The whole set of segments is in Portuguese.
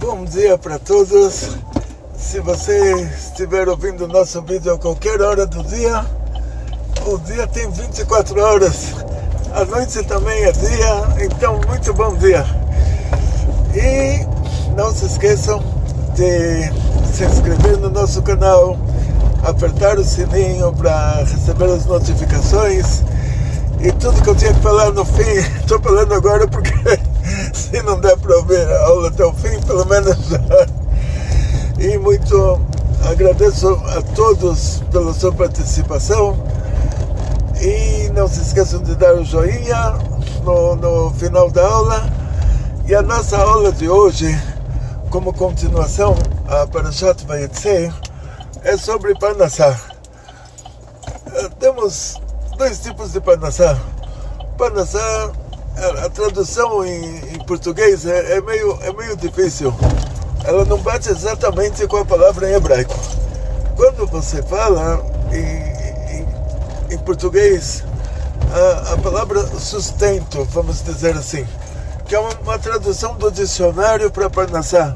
Bom dia para todos. Se você estiver ouvindo o nosso vídeo a qualquer hora do dia, o dia tem 24 horas. A noite também é dia, então muito bom dia. E não se esqueçam de se inscrever no nosso canal, apertar o sininho para receber as notificações. E tudo que eu tinha que falar no fim, estou falando agora porque se não der para ouvir a aula até o fim, pelo menos já. E muito agradeço a todos pela sua participação. E não se esqueçam de dar o joinha no final da aula. E a nossa aula de hoje, como continuação a Parashat Vayetze, é sobre Parnassá. Temos dois tipos de Parnassá. Parnassá, a tradução em português é meio difícil. Ela não bate exatamente com a palavra em hebraico. Quando você fala em português, a palavra sustento, vamos dizer assim, que é uma tradução do dicionário para Parnassá,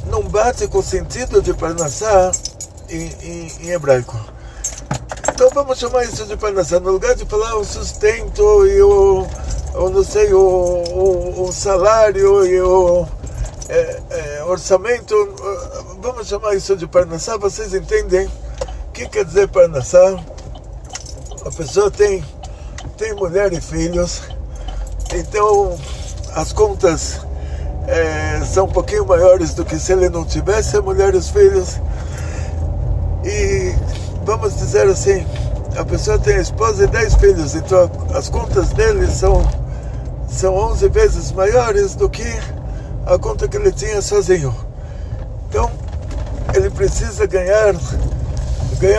não bate com o sentido de Parnassá em hebraico. Então vamos chamar isso de Parnassá. No lugar de falar o sustento e o salário e o orçamento, vamos chamar isso de Parnassá. Vocês entendem o que quer dizer Parnassá? A pessoa tem mulher e filhos, então as contas são um pouquinho maiores do que se ele não tivesse a mulher e os filhos. E vamos dizer assim, a pessoa tem a esposa e 10 filhos, então as contas dele são 11 vezes maiores do que a conta que ele tinha sozinho. Então ele precisa ganhar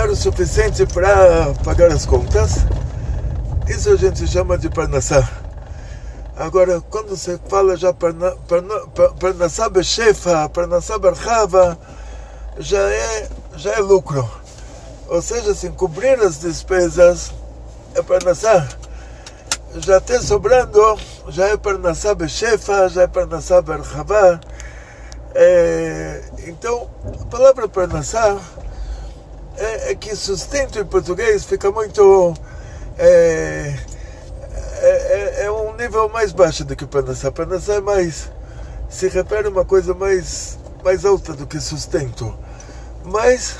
o suficiente para pagar as contas. Isso a gente chama de Parnassá. Agora, quando você fala já Parnassá Beshefa, Parnassá Barchava, já é lucro. Ou seja, assim, cobrir as despesas é Parnassá. Já ter sobrando, já é Parnassá Beshefa, já é Parnassá Barchava. Então, a palavra Parnassá é que sustento em português fica muito... É um nível mais baixo do que Parnassá. Parnassá é mais... se refere a uma coisa mais alta do que sustento. Mas,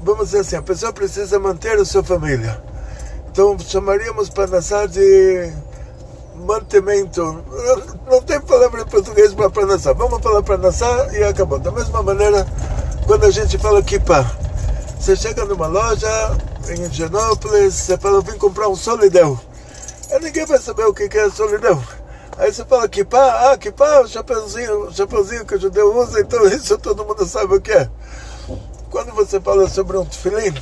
vamos dizer assim, a pessoa precisa manter a sua família. Então chamaríamos Parnassá de mantimento. Não tem palavra em português para Parnassá. Vamos falar Parnassá e acabou. Da mesma maneira, quando a gente fala kippah, você chega numa loja em Higienópolis, você fala, vim comprar um solideu. Aí ninguém vai saber o que é solideu. Aí você fala kippah, kippah, o chapeuzinho que o judeu usa, então isso todo mundo sabe o que é. Quando você fala sobre um tefilim,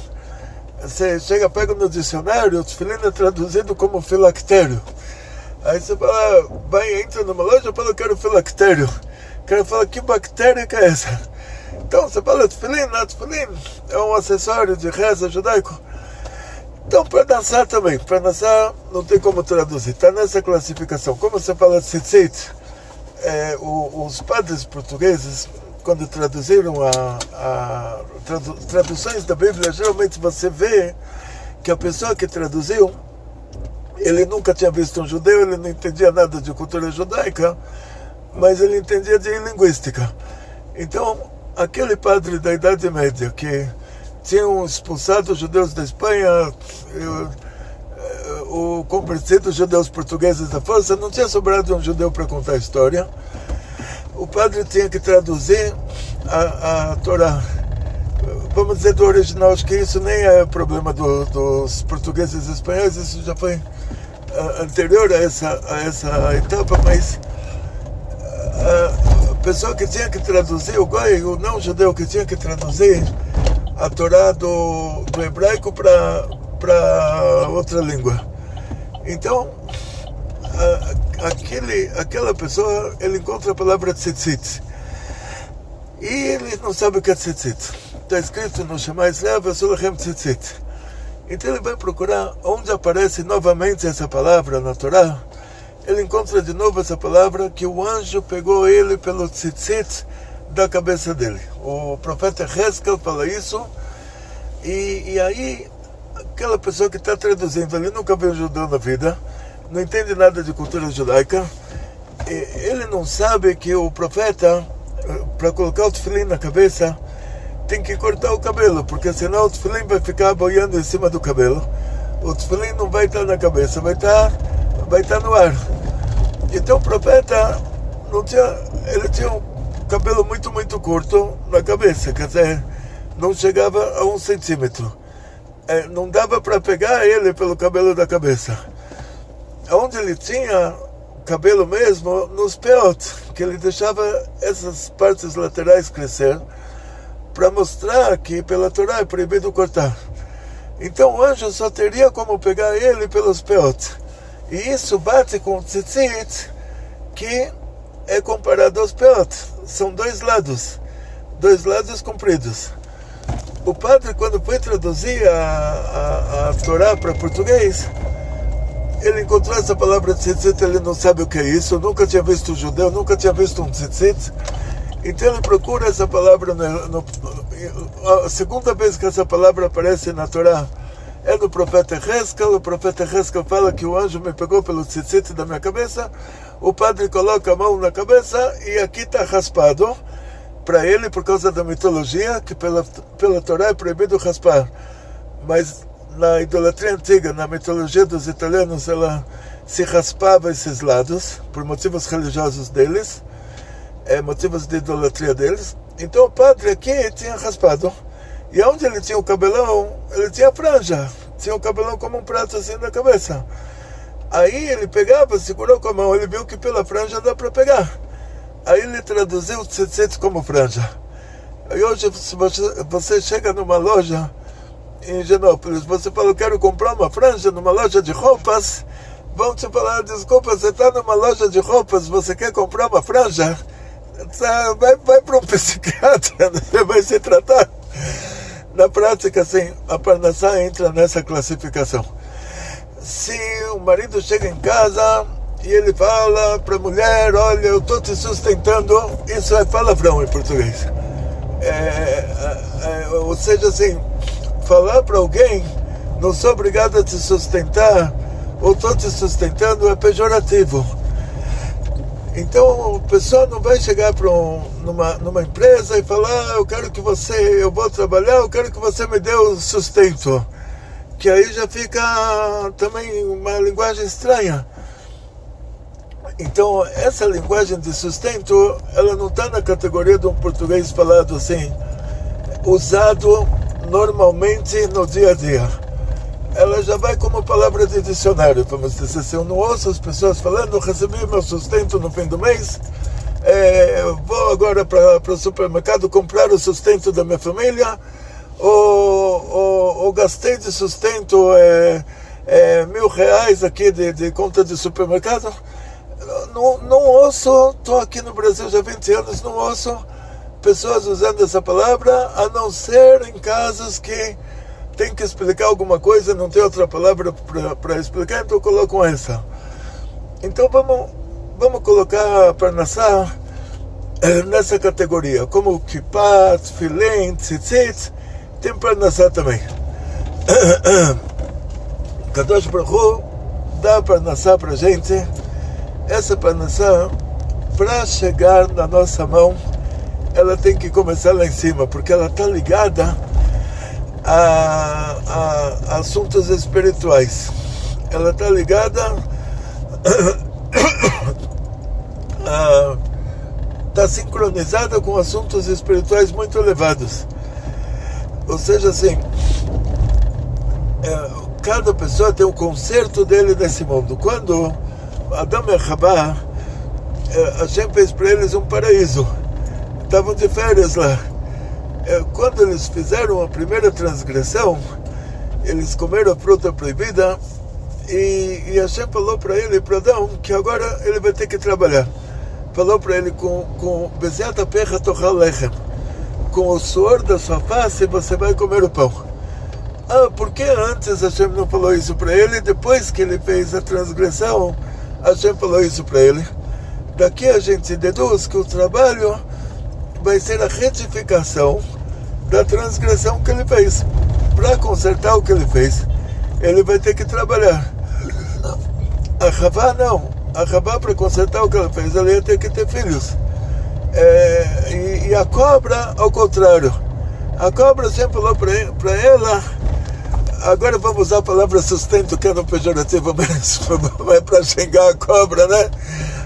você chega, pega no dicionário, o tefilim é traduzido como filactério. Aí você fala, entra numa loja e fala, eu quero filactério. O cara fala, que bactéria que é essa? Então você fala tefilim é um acessório de reza judaico. Então Parnassá também, Parnassá não tem como traduzir, está nessa classificação. Como você fala tzitzit, os padres portugueses, quando traduziram traduções da Bíblia, geralmente você vê que a pessoa que traduziu, ele nunca tinha visto um judeu, ele não entendia nada de cultura judaica, mas ele entendia de linguística. Então, aquele padre da Idade Média que tinham expulsado os judeus da Espanha, o convertido os judeus portugueses da força, não tinha sobrado um judeu para contar a história. O padre tinha que traduzir a Torá. Vamos dizer do original, acho que isso nem é problema dos portugueses e espanhóis, isso já foi anterior a essa etapa, mas a pessoa que tinha que traduzir, o goi, o não judeu que tinha que traduzir a Torá do hebraico para outra língua. Então, aquela pessoa, ele encontra a palavra tzitzit. E ele não sabe o que é tzitzit. Está escrito no Shema Israel, Vasulachem tzitzit. Então ele vai procurar onde aparece novamente essa palavra na Torá. ele encontra de novo essa palavra que o anjo pegou ele pelo tzitzit da cabeça dele. O profeta Hezkel fala isso, e aí aquela pessoa que está traduzindo, ele nunca viu judeu na vida, não entende nada de cultura judaica, ele não sabe que o profeta, para colocar o tefilim na cabeça, tem que cortar o cabelo, porque senão o tefilim vai ficar boiando em cima do cabelo. O tefilim não vai estar na cabeça, vai estar no ar. Então o profeta ele tinha um cabelo muito, muito curto na cabeça, quer dizer, não chegava a 1 centímetro. Não dava para pegar ele pelo cabelo da cabeça. Onde ele tinha cabelo mesmo, nos peot, que ele deixava essas partes laterais crescer, para mostrar que pela Torá é proibido cortar. Então o anjo só teria como pegar ele pelos peot. E isso bate com o tzitzit, que é comparado aos peot. São dois lados compridos. O padre, quando foi traduzir a Torá para português, ele encontrou essa palavra tzitzit, ele não sabe o que é isso, nunca tinha visto um judeu, nunca tinha visto um tzitzit. Então ele procura essa palavra, a segunda vez que essa palavra aparece na Torá é no profeta Hezkel. O profeta Hezkel fala que o anjo me pegou pelo tzitzit da minha cabeça, o padre coloca a mão na cabeça e aqui está raspado, para ele por causa da mitologia, que pela Torá é proibido raspar, mas na idolatria antiga, na mitologia dos italianos, ela se raspava esses lados, por motivos religiosos deles, motivos de idolatria deles. Então o padre aqui tinha raspado, e onde ele tinha o cabelão, ele tinha franja, tinha o cabelão como um prato assim na cabeça. Aí ele pegava, segurou com a mão, ele viu que pela franja dá para pegar. Aí ele traduziu o tzitzit como franja. E hoje, se você chega numa loja em Genópolis, você fala, eu quero comprar uma franja numa loja de roupas, vão te falar, desculpa, você está numa loja de roupas, você quer comprar uma franja? Vai para um psiquiatra, você vai se tratar. Na prática, assim, a Parnassá entra nessa classificação. Se o marido chega em casa e ele fala para a mulher, olha, eu estou te sustentando, isso é palavrão em português. Ou seja, assim, falar para alguém, não sou obrigado a te sustentar, ou estou te sustentando, é pejorativo. Então a pessoa não vai chegar para numa empresa e falar, eu vou trabalhar, eu quero que você me dê o sustento. Que aí já fica também uma linguagem estranha. Então essa linguagem de sustento, ela não está na categoria de um português falado assim, usado normalmente no dia a dia. Ela já vai como palavra de dicionário, vamos dizer assim. Eu não ouço as pessoas falando, recebi meu sustento no fim do mês, vou agora para o supermercado comprar o sustento da minha família, ou gastei de sustento R$1.000 aqui de conta de supermercado. Não ouço, estou aqui no Brasil já há 20 anos, não ouço pessoas usando essa palavra, a não ser em casos que tem que explicar alguma coisa, não tem outra palavra para explicar, então colocam essa. Então vamos colocar a Parnassá nessa categoria, como Kippah, Tefilin, Tzitzit, tem Parnassá também. Kadosh Baruch Hu dá Parnassá para a gente. Essa Parnassá, para chegar na nossa mão, ela tem que começar lá em cima, porque ela está ligada a assuntos espirituais. Ela está ligada está sincronizada com assuntos espirituais muito elevados. Ou seja, assim, cada pessoa tem um concerto dele nesse mundo. Quando Adão e Havá, Hashem fez para eles um paraíso, estavam de férias lá. Quando eles fizeram a primeira transgressão, eles comeram a fruta proibida, e Hashem falou para ele, para Adão, que agora ele vai ter que trabalhar. Falou para ele, com Beziat apecha tochal lechem, com o suor da sua face você vai comer o pão. Por que antes Hashem não falou isso para ele? Depois que ele fez a transgressão, Hashem falou isso para ele. Daqui a gente deduz que o trabalho vai ser a retificação da transgressão que ele fez. Para consertar o que ele fez, ele vai ter que trabalhar. A Havá não. A Havá, para consertar o que ela fez, ela ia ter que ter filhos. E a cobra, ao contrário. A cobra sempre falou para ela. Agora vamos usar a palavra sustento, que é no pejorativo, mas é para xingar a cobra, né?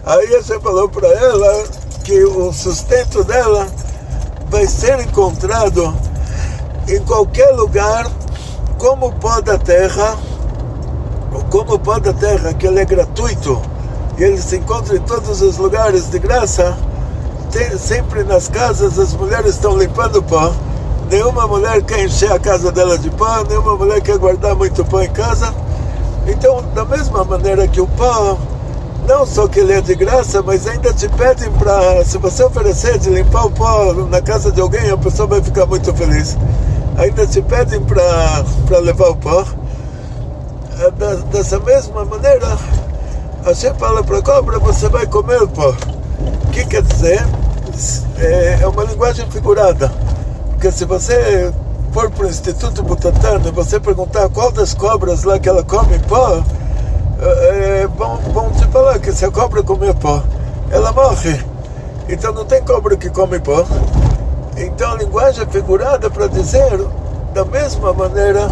Aí você falou para ela que o sustento dela vai ser encontrado em qualquer lugar, como o pó da terra, que ele é gratuito, e ele se encontra em todos os lugares de graça. Sempre nas casas as mulheres estão limpando o pó. Nenhuma mulher quer encher a casa dela de pó, nenhuma mulher quer guardar muito pó em casa. Então, da mesma maneira que o pó, não só que ele é de graça, mas ainda te pedem para, se você oferecer de limpar o pó na casa de alguém, a pessoa vai ficar muito feliz. Ainda te pedem para levar o pó. Dessa mesma maneira, Hashem fala para a cobra, você vai comer o pó. O que quer dizer? É uma linguagem figurada. Porque se você for para o Instituto Butantan e você perguntar qual das cobras lá que ela come pó, vão te falar que se a cobra comer pó, ela morre. Então não tem cobra que come pó. Então a linguagem é figurada para dizer, da mesma maneira,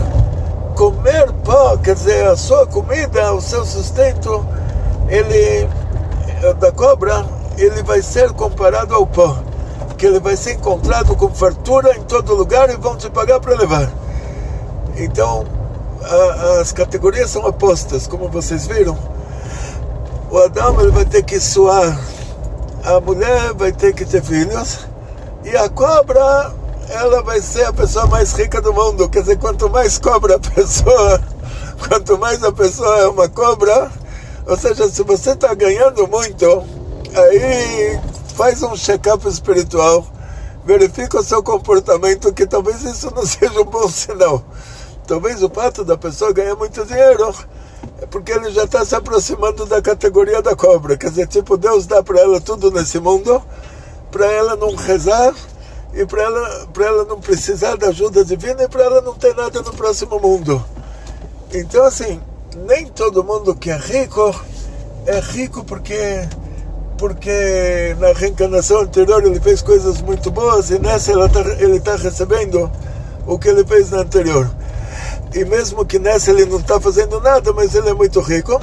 comer pó, quer dizer, a sua comida, o seu sustento, da cobra, ele vai ser comparado ao pó, que ele vai ser encontrado com fartura em todo lugar e vão te pagar para levar. Então, as categorias são opostas, como vocês viram. O Adão, ele vai ter que suar, a mulher vai ter que ter filhos, e a cobra, ela vai ser a pessoa mais rica do mundo. Quer dizer, quanto mais cobra a pessoa, quanto mais a pessoa é uma cobra, ou seja, se você está ganhando muito, aí faz um check-up espiritual, verifica o seu comportamento, que talvez isso não seja um bom sinal. Talvez o fato da pessoa ganhar muito dinheiro é porque ele já está se aproximando da categoria da cobra. Quer dizer, tipo, Deus dá para ela tudo nesse mundo, para ela não rezar, e para ela não precisar da ajuda divina, e para ela não ter nada no próximo mundo. Então, assim, nem todo mundo que é rico porque na reencarnação anterior ele fez coisas muito boas, e nessa ele está recebendo o que ele fez na anterior. E mesmo que nessa ele não está fazendo nada, mas ele é muito rico,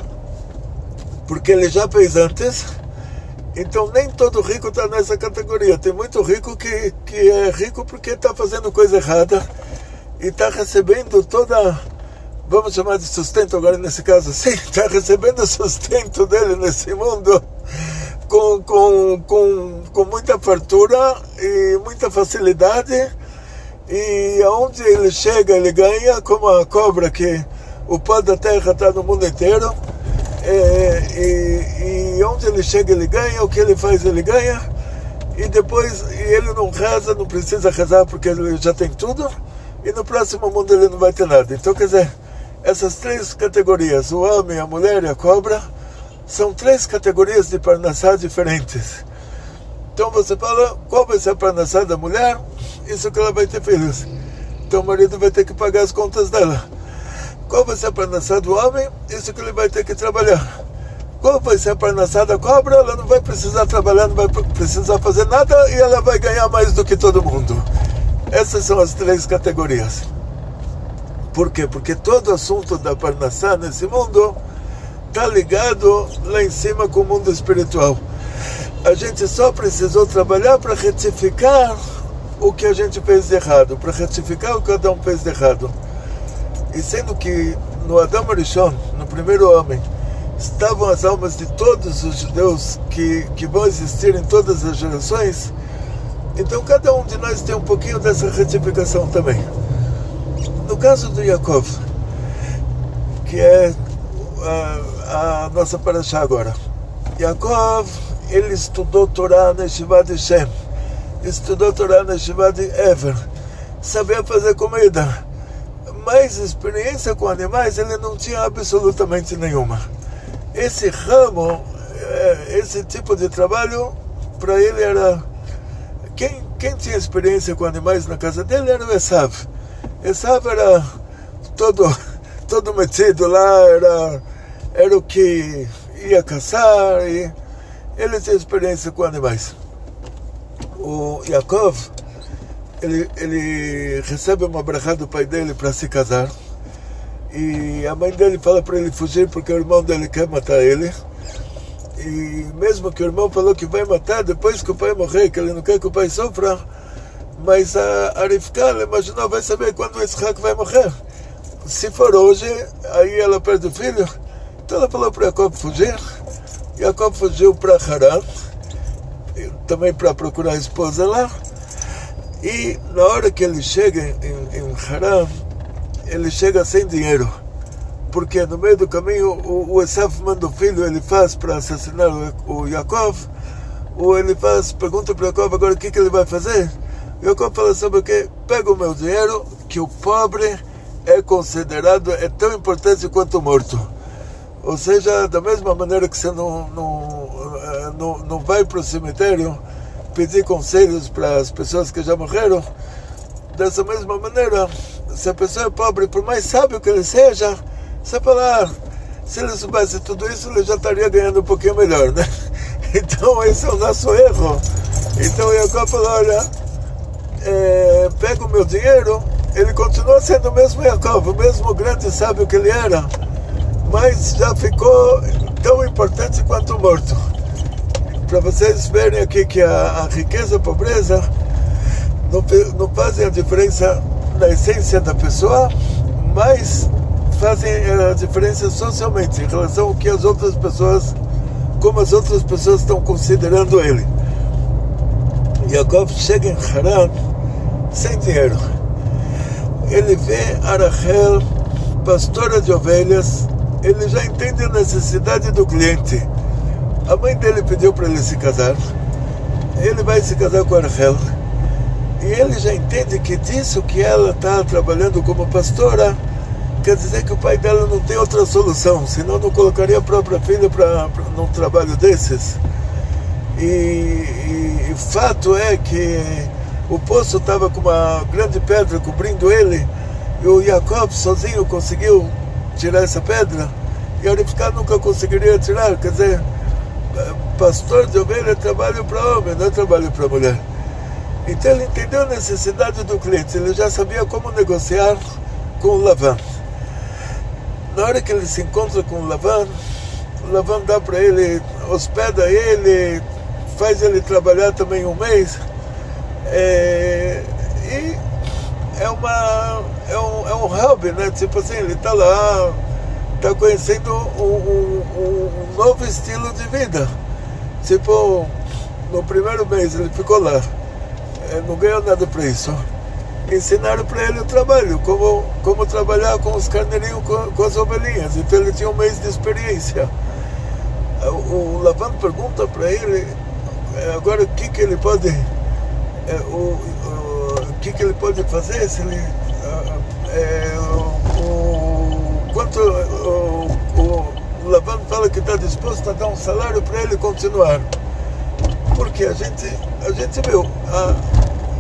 porque ele já fez antes. Então nem todo rico está nessa categoria. Tem muito rico que é rico porque está fazendo coisa errada e está recebendo toda, vamos chamar de sustento agora nesse caso, sim, está recebendo o sustento dele nesse mundo com muita fartura e muita facilidade, e aonde ele chega ele ganha, como a cobra, que o pó da terra está no mundo inteiro, e onde ele chega ele ganha, o que ele faz ele ganha, e depois ele não reza, não precisa rezar porque ele já tem tudo, e no próximo mundo ele não vai ter nada. Então, quer dizer, essas três categorias, o homem, a mulher e a cobra, são três categorias de parnassá diferentes. Então você fala, qual vai ser a parnassá da mulher? Isso que ela vai ter filhos. Então o marido vai ter que pagar as contas dela. Qual vai ser a parnassá do homem? Isso que ele vai ter que trabalhar. Qual vai ser a parnassá da cobra? Ela não vai precisar trabalhar, não vai precisar fazer nada, e ela vai ganhar mais do que todo mundo. Essas são as três categorias. Por quê? Porque todo assunto da parnassá nesse mundo está ligado lá em cima com o mundo espiritual. A gente só precisou trabalhar para retificar o que a gente fez de errado, para retificar o que Adão fez de errado. E sendo que no Adão Arishon, no primeiro homem, estavam as almas de todos os judeus que vão existir em todas as gerações, então cada um de nós tem um pouquinho dessa retificação também. No caso do Yaakov, que é a nossa paraxá agora, Yaakov, ele estudou Torá na Yeshiva de Shem, estudou Torá na Yeshiva de Ever, sabia fazer comida, mas experiência com animais ele não tinha absolutamente nenhuma. esse ramo, esse tipo de trabalho, para ele era... Quem tinha experiência com animais na casa dele era o Esav. Esav era todo metido lá, era o que ia caçar, e ele tinha experiência com animais. O Yaakov, ele recebe uma brachá do pai dele para se casar, e a mãe dele fala para ele fugir porque o irmão dele quer matar ele. E mesmo que o irmão falou que vai matar depois que o pai morrer, que ele não quer que o pai sofra, mas a Rivka, ela imaginou, vai saber quando o Isaac vai morrer. Se for hoje, aí ela perde o filho. Então ela falou para Jacob fugir. Jacob fugiu para Haran, também para procurar a esposa lá. E na hora que ele chega em Haran, ele chega sem dinheiro, porque no meio do caminho o Esav manda o filho, ele faz para assassinar o Yaakov. Ele pergunta para Jacob agora o que ele vai fazer. Jacob fala sobre o que? Pega o meu dinheiro, que o pobre é considerado, é tão importante quanto o morto. Ou seja, da mesma maneira que você não vai para o cemitério pedir conselhos para as pessoas que já morreram, dessa mesma maneira, se a pessoa é pobre, por mais sábio que ele seja, você fala, se ele soubesse tudo isso, ele já estaria ganhando um pouquinho melhor, né? Então esse é o nosso erro. Então Jacob falou, olha, pega o meu dinheiro. Ele continua sendo o mesmo Jacob, o mesmo grande sábio que ele era, mas já ficou tão importante quanto o morto. Para vocês verem aqui que a riqueza e a pobreza não fazem a diferença na essência da pessoa, mas fazem a diferença socialmente em relação ao que as outras pessoas, como as outras pessoas estão considerando ele. Jacob chega em Haran sem dinheiro. Ele vê a Rachel, pastora de ovelhas. Ele já entende a necessidade do cliente. A mãe dele pediu para ele se casar. Ele vai se casar com a Rachel. E ele já entende que disso que ela está trabalhando como pastora, quer dizer que o pai dela não tem outra solução, senão não colocaria a própria filha num trabalho desses. E o fato é que o poço estava com uma grande pedra cobrindo ele, e o Jacob sozinho conseguiu tirar essa pedra, e a Rivka nunca conseguiria tirar. Quer dizer, pastor de ovelha é trabalho para homem, não é trabalho para mulher. Então ele entendeu a necessidade do cliente, ele já sabia como negociar com o Lavan. Na hora que ele se encontra com o Lavan dá para ele, hospeda ele, faz ele trabalhar também um mês. E é um hobby, né? Tipo assim, ele está lá, está conhecendo um novo estilo de vida. Tipo, no primeiro mês ele ficou lá, não ganhou nada para isso. Ensinaram para ele o trabalho, como trabalhar com os carneirinhos, com as ovelhinhas. Então ele tinha um mês de experiência. O Lavan pergunta para ele agora o que ele pode ele pode fazer, se ele quanto o Lavan fala que está disposto a dar um salário para ele continuar, porque a gente viu,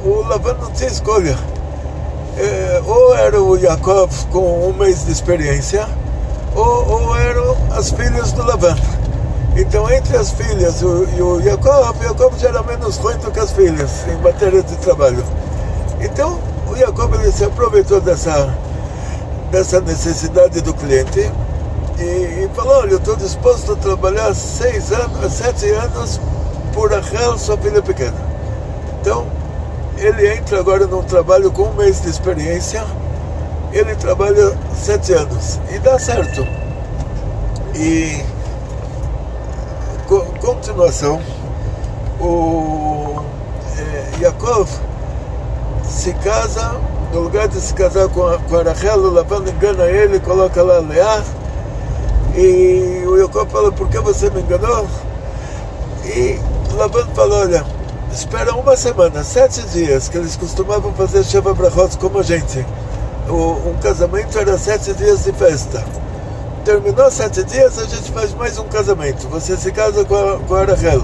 o Lavan não tinha escolha. Ou era o Jacob com um mês de experiência, ou eram as filhas do Lavan. Então, entre as filhas e o Jacob já era menos ruim do que as filhas em matéria de trabalho. Então, o Jacob ele se aproveitou dessa necessidade do cliente e falou, olha, eu estou disposto a trabalhar 7 anos por Rachel, sua filha pequena. Então, ele entra agora num trabalho com um mês de experiência, ele trabalha 7 anos e dá certo. E continuação, o Yaakov se casa, no lugar de se casar com a Rachel, o Lavan engana ele, coloca lá Leá, e o Yaakov fala, por que você me enganou? E Lavan fala, olha, espera uma semana, 7 dias, que eles costumavam fazer Sheva Brachot como a gente. Um casamento era 7 dias de festa. terminou 7 dias, a gente faz mais um casamento. Você se casa com a Rachel.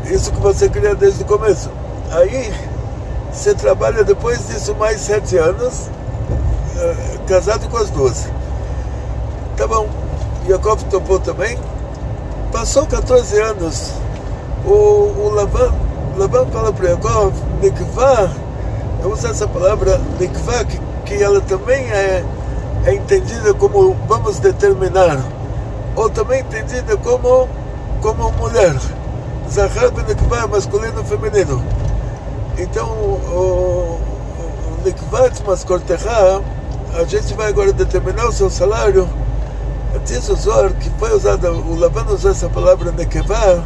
Isso que você queria desde o começo. Aí, você trabalha depois disso mais 7 anos, casado com as duas. Tá bom. Yaakov topou também. Passou 14 anos. O Laban fala para Yaakov, Nikvah, eu uso essa palavra, Nikvah, que ela também é entendida como vamos determinar, ou também entendida como mulher. Zahar ben Nikvah, masculino e feminino. Então, o Nikvat Maskortecha, a gente vai agora determinar o seu salário. Diz o Zohar que foi usada, o Laban usou essa palavra Nekevah,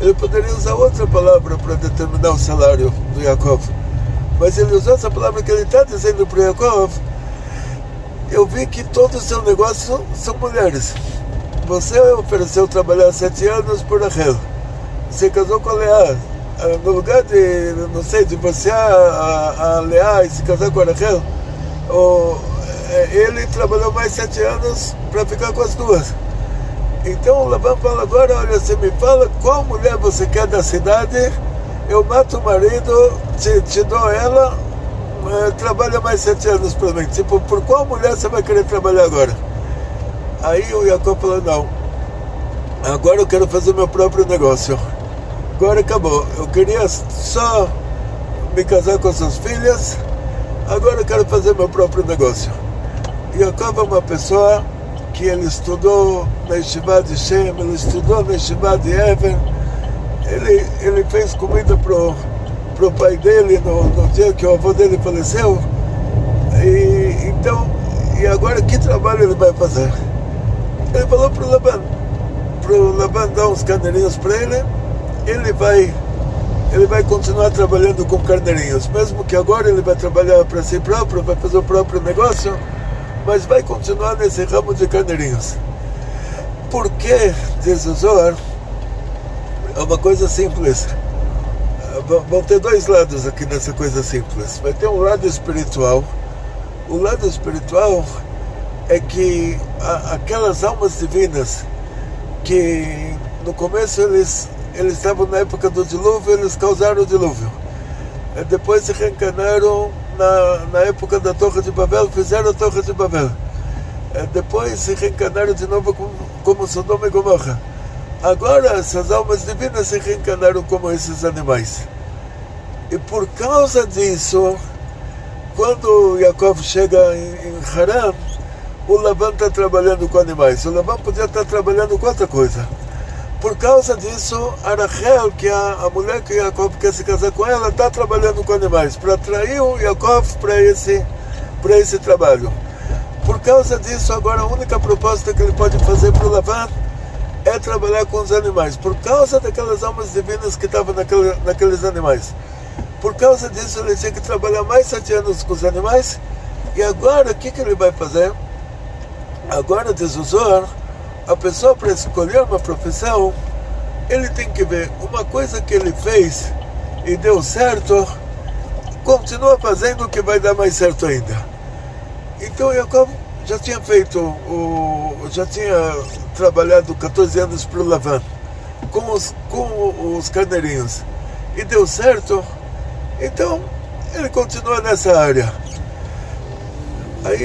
ele poderia usar outra palavra para determinar o salário do Yaakov. Mas ele usou essa palavra que ele está dizendo para o Yaakov. Eu vi que todo o seu negócio são mulheres. Você ofereceu trabalhar 7 anos por Rachel. Você casou com a Leá. No lugar de, não sei, divorciar a Leá e se casar com a Rachel, ele trabalhou mais 7 anos para ficar com as duas. Então o Laban fala agora, olha, você me fala qual mulher você quer da cidade, eu mato o marido, te dou ela, trabalha mais 7 anos para mim. Tipo, por qual mulher você vai querer trabalhar agora? Aí o Yaakov falou, não, agora eu quero fazer meu próprio negócio. Agora acabou, eu queria só me casar com suas filhas, agora eu quero fazer meu próprio negócio. Yaakov é uma pessoa que ele estudou na Yeshiva de Shem, ele estudou na Yeshiva de Ever, ele fez comida pro pai dele no dia que o avô dele faleceu. E agora que trabalho ele vai fazer? Ele falou pro Laban dar uns carneirinhos para ele vai continuar trabalhando com carneirinhos, mesmo que agora ele vai trabalhar para si próprio, vai fazer o próprio negócio, mas vai continuar nesse ramo de carneirinhos. Por que, diz o Zohar, é uma coisa simples. Vão ter 2 lados aqui nessa coisa simples. Vai ter um lado espiritual. O lado espiritual é que aquelas almas divinas que no começo eles estavam na época do dilúvio, eles causaram o dilúvio. Depois se reencarnaram na época da Torre de Babel, fizeram a Torre de Babel. Depois se reencarnaram de novo como Sodoma e Gomorra. Agora essas almas divinas se reencarnaram como esses animais. E por causa disso, quando Yaakov chega em Haran, o Laban está trabalhando com animais. O Laban podia estar trabalhando com outra coisa. Por causa disso, a Rachel, que é a mulher que Yaakov quer se casar com ela, está trabalhando com animais, para atrair o Yaakov para esse trabalho. Por causa disso, agora a única proposta que ele pode fazer para o Laban é trabalhar com os animais, por causa daquelas almas divinas que estavam naqueles animais. Por causa disso, ele tinha que trabalhar mais 7 anos com os animais. E agora, o que ele vai fazer? Agora, diz o Zohar, a pessoa, para escolher uma profissão, ele tem que ver uma coisa que ele fez e deu certo, continua fazendo o que vai dar mais certo ainda. Então Yaakov já tinha já tinha trabalhado 14 anos para o Lavan com os carneirinhos e deu certo, então ele continua nessa área. Aí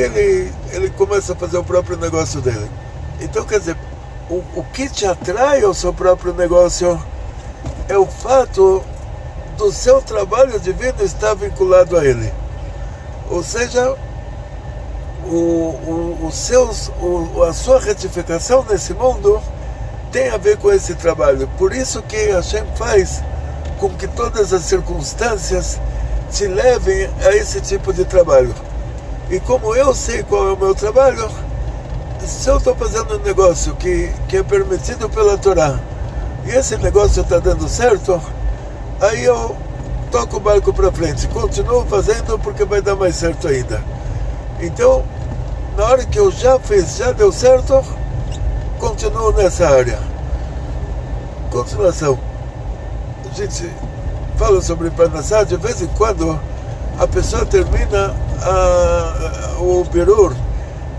ele começa a fazer o próprio negócio dele. Então, quer dizer, o que te atrai ao seu próprio negócio é o fato do seu trabalho divino estar vinculado a ele. Ou seja, a sua retificação nesse mundo tem a ver com esse trabalho. Por isso que Hashem faz com que todas as circunstâncias te levem a esse tipo de trabalho. E como eu sei qual é o meu trabalho, se eu estou fazendo um negócio que é permitido pela Torá e esse negócio está dando certo, aí eu toco o barco para frente, continuo fazendo porque vai dar mais certo ainda. Então, na hora que eu já fiz, já deu certo, continuo nessa área. Continuação. A gente fala sobre Parnassá, de vez em quando a pessoa termina o birur,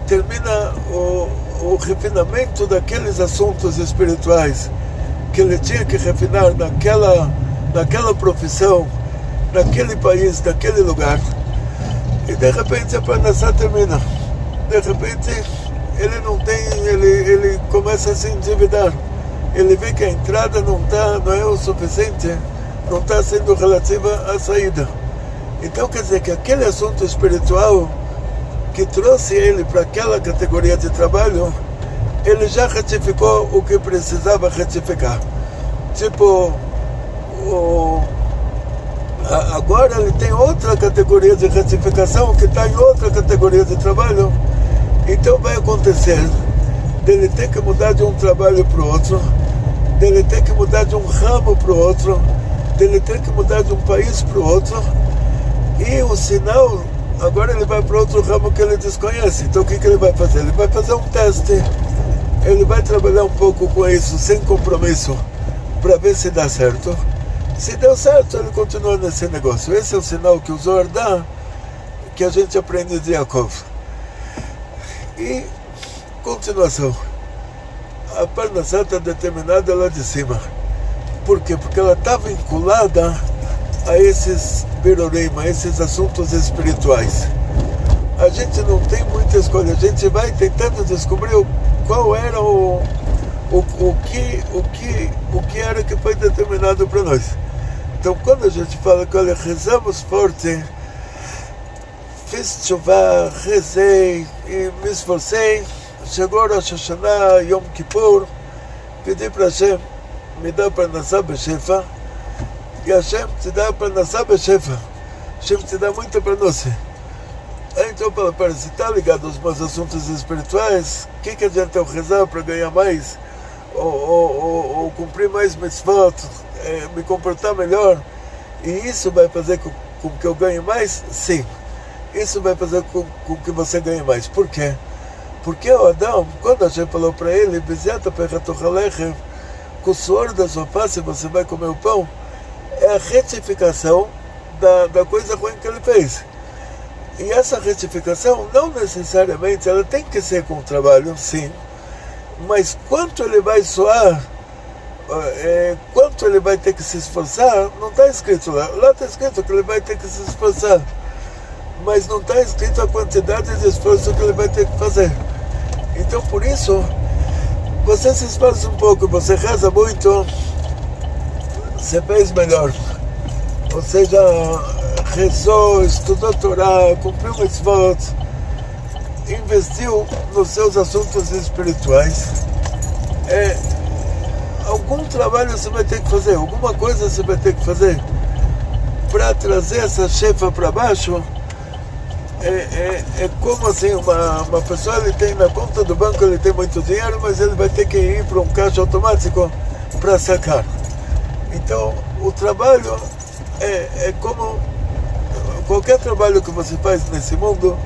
termina o refinamento daqueles assuntos espirituais que ele tinha que refinar naquela profissão, naquele país, naquele lugar. E de repente a Parnassá termina. De repente ele começa a se endividar. Ele vê que a entrada não é o suficiente, não está sendo relativa à saída. Então quer dizer que aquele assunto espiritual que trouxe ele para aquela categoria de trabalho, ele já retificou o que precisava retificar. Tipo, agora ele tem outra categoria de retificação que está em outra categoria de trabalho. Então vai acontecer dele ter que mudar de um trabalho para o outro, dele ter que mudar de um ramo para o outro, dele ter que mudar de um país para o outro. E o sinal, agora ele vai para outro ramo que ele desconhece. Então o que ele vai fazer? Ele vai fazer um teste, ele vai trabalhar um pouco com isso, sem compromisso, para ver se dá certo. Se deu certo, ele continua nesse negócio. Esse é o sinal que o Zohar dá, que a gente aprende de Yaakov. E, continuação, a Parnassá está determinada lá de cima. Por quê? Porque ela está vinculada a esses birorim, a esses assuntos espirituais. A gente não tem muita escolha, a gente vai tentando descobrir qual era o que era que foi determinado para nós. Então quando a gente fala que olha, rezamos forte, fiz chuva, rezei e me esforcei, chegou Rosh Hashanah, Yom Kippur, pedi para Hashem me dar Parnassá Beshefa, e Hashem te dá Parnassá Beshefa, Hashem te dá muito para nós. Então, para se estar ligado aos meus assuntos espirituais, o que adianta eu rezar para ganhar mais, ou cumprir mais mitzvot, me comportar melhor, e isso vai fazer com que eu ganhe mais? Sim, isso vai fazer com que você ganhe mais. Por quê? Porque o Adão, quando a gente falou para ele, com o suor da sua face você vai comer o pão, é a retificação da coisa ruim que ele fez. E essa retificação, não necessariamente, ela tem que ser com o trabalho, sim, mas quanto ele vai suar, quanto ele vai ter que se esforçar, não está escrito lá. Lá está escrito que ele vai ter que se esforçar, mas não está escrito a quantidade de esforço que ele vai ter que fazer. Então, por isso, você se esforça um pouco, você reza muito, você fez melhor. Ou seja, rezou, estudou Torá, cumpriu mitzvot, investiu nos seus assuntos espirituais. Algum trabalho você vai ter que fazer, alguma coisa você vai ter que fazer para trazer essa chefa para baixo. É como assim, uma pessoa, ele tem na conta do banco, ele tem muito dinheiro, mas ele vai ter que ir para um caixa automático para sacar. Então, o trabalho é como qualquer trabalho que você faz nesse mundo,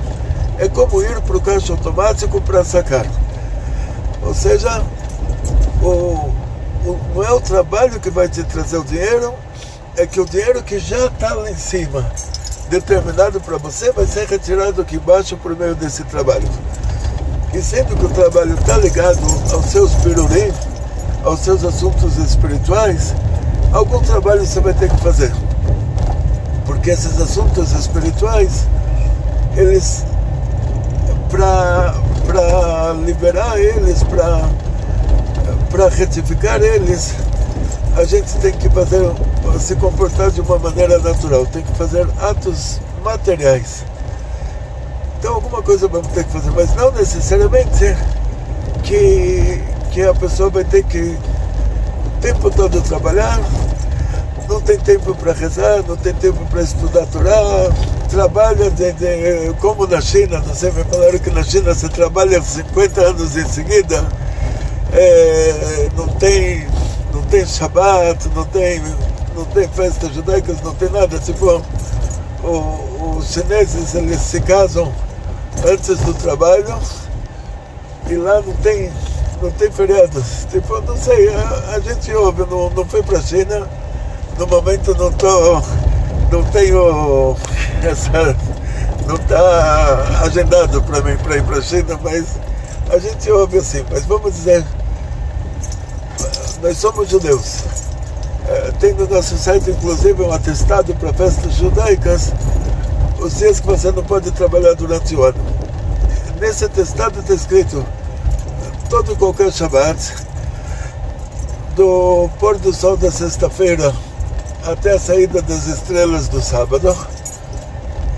é como ir para o caixa automático para sacar. Ou seja, não é o trabalho que vai te trazer o dinheiro, é que o dinheiro que já está lá em cima, determinado para você, vai ser retirado aqui embaixo por meio desse trabalho. E sendo que o trabalho está ligado aos seus birurim, aos seus assuntos espirituais, algum trabalho você vai ter que fazer. Porque esses assuntos espirituais, eles, para liberar eles, para retificar eles, a gente tem que se comportar de uma maneira natural, tem que fazer atos materiais. Então alguma coisa vamos ter que fazer, mas não necessariamente que a pessoa vai ter que o tempo todo trabalhar, não tem tempo para rezar, não tem tempo para estudar Torá, trabalha como na China, não sei, me falaram que na China você trabalha 50 anos em seguida, não tem Shabbat, não tem festas judaicas, não tem nada. Tipo, os chineses, eles se casam antes do trabalho e lá não tem feriados. Tipo, não sei, a gente ouve, não foi para a China, no momento não tenho não está agendado para mim para ir para a China, mas a gente ouve assim, mas vamos dizer, nós somos judeus. Tem no nosso site, inclusive, um atestado para festas judaicas, os dias que você não pode trabalhar durante o ano. Nesse atestado está escrito, todo e qualquer Shabbat, do pôr do sol da sexta-feira até a saída das estrelas do sábado,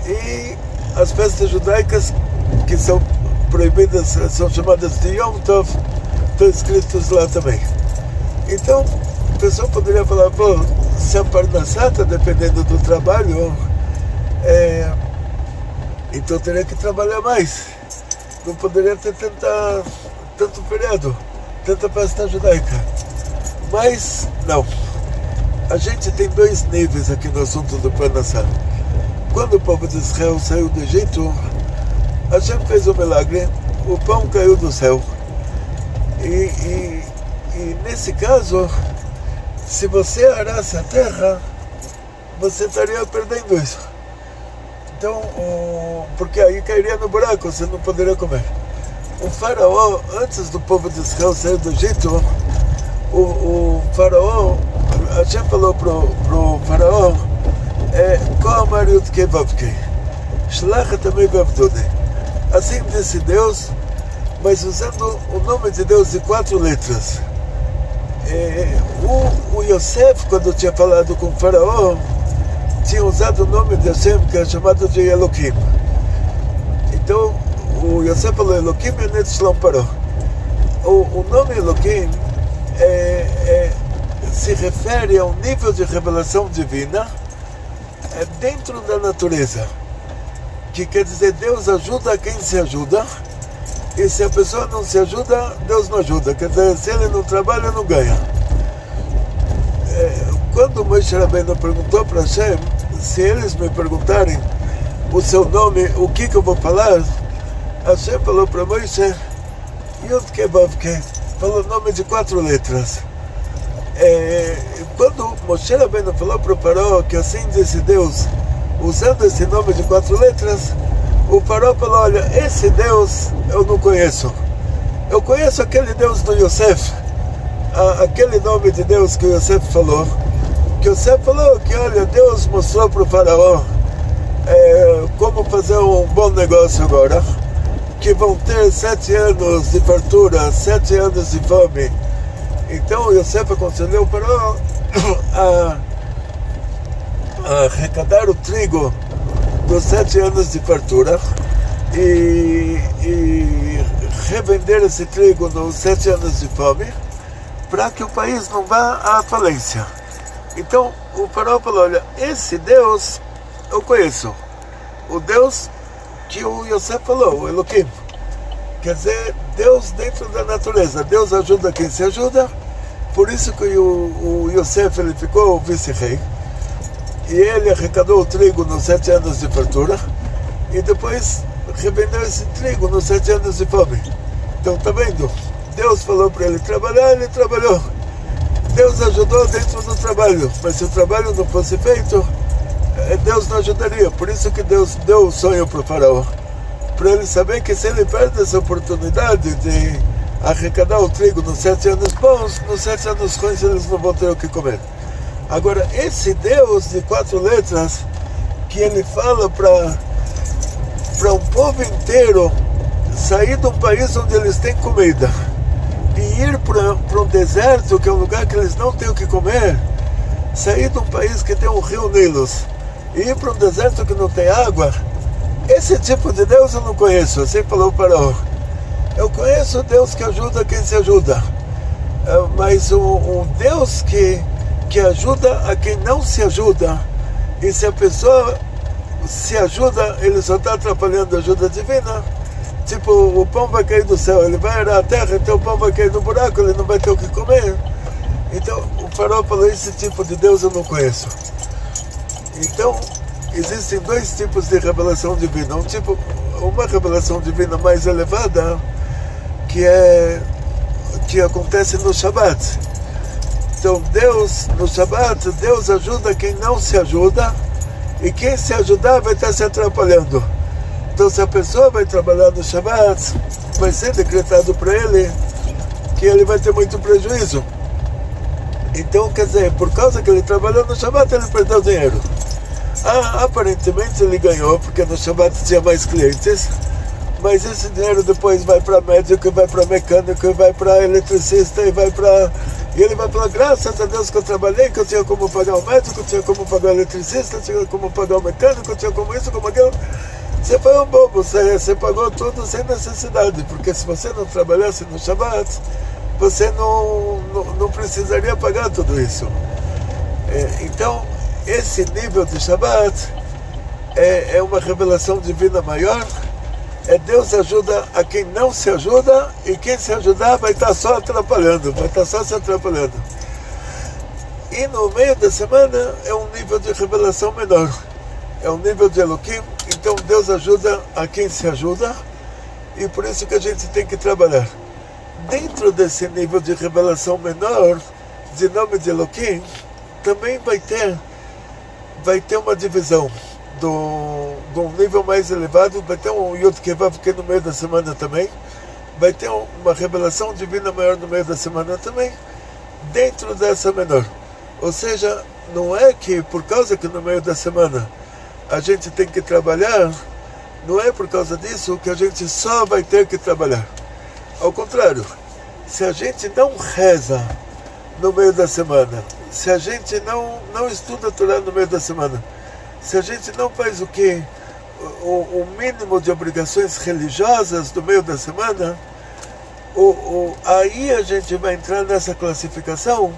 e as festas judaicas que são proibidas, são chamadas de Yom Tov, estão escritos lá também. Então, a pessoa poderia falar, pô, se a Parnassá está dependendo do trabalho, então teria que trabalhar mais. Não poderia ter tanto feriado, tanta festa judaica. Mas, não. A gente tem dois níveis aqui no assunto do Parnassá. Quando o povo de Israel saiu do Egito, Hashem fez um milagre, o pão caiu do céu. E nesse caso, se você arasse a terra, você estaria perdendo isso. Então, porque aí cairia no buraco, você não poderia comer. O faraó, antes do povo de Israel sair do Egito, o faraó, Hashem falou pro faraó, assim disse Deus, mas usando o nome de Deus de 4 letras. O Yosef, quando tinha falado com o faraó, tinha usado o nome de Hashem, que é chamado de Elohim. Então, o Yosef falou Elohim e Netzlom parou. O nome Elohim se refere a um nível de revelação divina dentro da natureza, que quer dizer, Deus ajuda quem se ajuda, e se a pessoa não se ajuda, Deus não ajuda. Quer dizer, se ele não trabalha, não ganha. Quando Moshe Rabbeinu perguntou para Hashem, se eles me perguntarem o seu nome, o que eu vou falar, Hashem falou para Moshe, Yud-Ke Vav-Ke, falou o nome de 4 letras. Quando Moshe Rabbeinu falou para o faraó que assim disse Deus, usando esse nome de 4 letras, o faraó falou, olha, esse Deus eu não conheço. Eu conheço aquele Deus do Yosef, aquele nome de Deus que o Yosef falou. Que o Yosef falou que, olha, Deus mostrou para o faraó como fazer um bom negócio agora, que vão ter 7 anos de fartura, 7 anos de fome. Então o Yosef aconselhou o faraó a arrecadar o trigo dos 7 anos de fartura e revender esse trigo nos 7 anos de fome, para que o país não vá à falência. Então o faraó falou, olha, esse Deus eu conheço, o Deus que o Yosef falou, o Elohim, quer dizer, Deus dentro da natureza. Deus ajuda quem se ajuda, por isso que o Yosef ele ficou o vice-rei, e ele arrecadou o trigo nos 7 anos de fartura, e depois revendeu esse trigo nos 7 anos de fome. Então, tá vendo? Deus falou para ele trabalhar, ele trabalhou. Deus ajudou dentro do trabalho, mas se o trabalho não fosse feito, Deus não ajudaria. Por isso que Deus deu o sonho para o faraó, para ele saber que se ele perde essa oportunidade de arrecadar o trigo nos 7 anos bons, nos 7 anos ruins eles não vão ter o que comer. Agora, esse Deus de 4 letras, que ele fala para um povo inteiro sair de um país onde eles têm comida e ir para um deserto, que é um lugar que eles não têm o que comer, sair de um país que tem um rio Nilos e ir para um deserto que não tem água, esse tipo de Deus eu não conheço. Assim falou o faraó. Eu conheço o Deus que ajuda quem se ajuda, mas um Deus que ajuda a quem não se ajuda, e se a pessoa se ajuda, ele só está atrapalhando a ajuda divina. Tipo, o pão vai cair do céu, ele vai arar a terra, então o pão vai cair no buraco, ele não vai ter o que comer. Então o faraó falou, esse tipo de Deus eu não conheço. Então existem 2 tipos de revelação divina. Uma revelação divina mais elevada, que acontece no Shabat. Então Deus, no Shabat, Deus ajuda quem não se ajuda, e quem se ajudar vai estar se atrapalhando. Então, se a pessoa vai trabalhar no Shabbat, vai ser decretado para ele que ele vai ter muito prejuízo. Então, quer dizer, por causa que ele trabalhou no Shabbat, ele perdeu dinheiro. Aparentemente ele ganhou, porque no Shabbat tinha mais clientes, mas esse dinheiro depois vai para médico, vai para mecânico, vai para eletricista, e ele vai falar, graças a Deus que eu trabalhei, que eu tinha como pagar o médico, tinha como pagar o eletricista, tinha como pagar o mecânico, tinha como isso, como aquilo. Você foi um bobo, você pagou tudo sem necessidade, porque se você não trabalhasse no Shabbat, você não precisaria pagar tudo isso. Então, esse nível de Shabbat é uma revelação divina maior. Deus ajuda a quem não se ajuda, e quem se ajudar vai estar só atrapalhando, vai estar só se atrapalhando. E no meio da semana é um nível de revelação menor, é um nível de Elohim. Então Deus ajuda a quem se ajuda, e por isso que a gente tem que trabalhar. Dentro desse nível de revelação menor, de nome de Elohim, também vai ter uma divisão de um nível mais elevado, vai ter um Yud Kevav que no meio da semana também, vai ter uma revelação divina maior no meio da semana também, dentro dessa menor. Ou seja, não é que por causa que no meio da semana a gente tem que trabalhar, não é por causa disso que a gente só vai ter que trabalhar. Ao contrário, se a gente não reza no meio da semana, se a gente não estuda a Torá no meio da semana, se a gente não faz o mínimo de obrigações religiosas no meio da semana, aí a gente vai entrar nessa classificação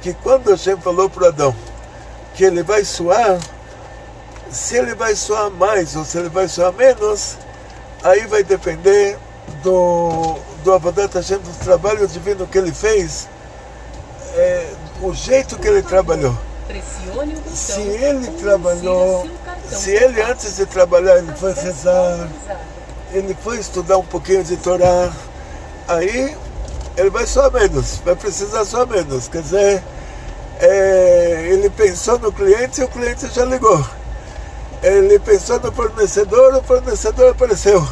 que quando Hashem falou para Adão que ele vai suar, se ele vai suar mais ou se ele vai suar menos, aí vai depender do Avodat Hashem, do trabalho divino que ele fez, o jeito que ele trabalhou. Pressione o botão. Se ele trabalhou, se ele antes de trabalhar ele foi rezar, ele foi estudar um pouquinho de Torá, aí ele vai suar menos, vai precisar suar menos. Quer dizer, ele pensou no cliente e o cliente já ligou. Ele pensou no fornecedor, o fornecedor apareceu.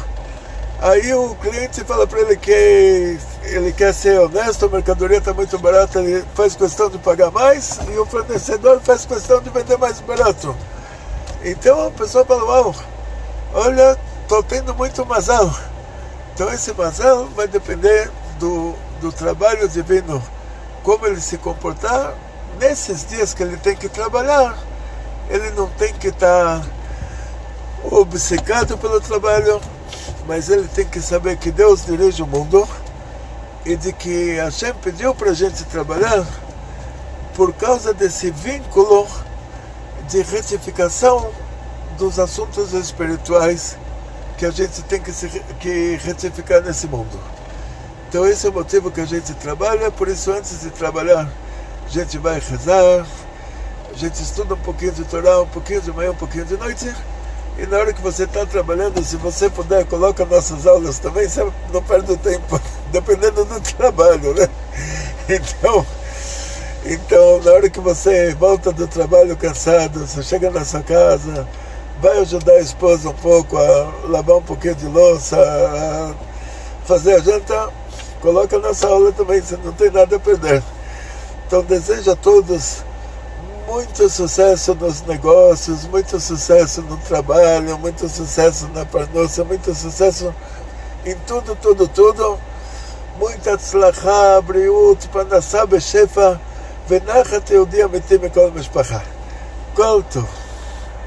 Aí o cliente fala para ele que ele quer ser honesto, a mercadoria está muito barata, ele faz questão de pagar mais, e o fornecedor faz questão de vender mais barato. Então a pessoa fala, uau, olha, estou tendo muito mazal. Então esse mazal vai depender do trabalho divino, como ele se comportar. Nesses dias que ele tem que trabalhar, ele não tem que estar obcecado pelo trabalho, mas ele tem que saber que Deus dirige o mundo e de que Hashem pediu para a gente trabalhar por causa desse vínculo de retificação dos assuntos espirituais que a gente tem que retificar nesse mundo. Então esse é o motivo que a gente trabalha. Por isso, antes de trabalhar, a gente vai rezar, a gente estuda um pouquinho de Torá, um pouquinho de manhã, um pouquinho de noite. E na hora que você está trabalhando, se você puder, coloca nossas aulas também, você não perde o tempo, dependendo do trabalho, né? Então, na hora que você volta do trabalho cansado, você chega na sua casa, vai ajudar a esposa um pouco a lavar um pouquinho de louça, a fazer a janta, coloca nossa aula também, você não tem nada a perder. Então, desejo a todos muito sucesso nos negócios, muito sucesso no trabalho, muito sucesso na parnossa, muito sucesso em tudo. Muita tzlachá, briut, panasá, beshefa, venachat yehudi amitim mikol mishpacha. Kol tov.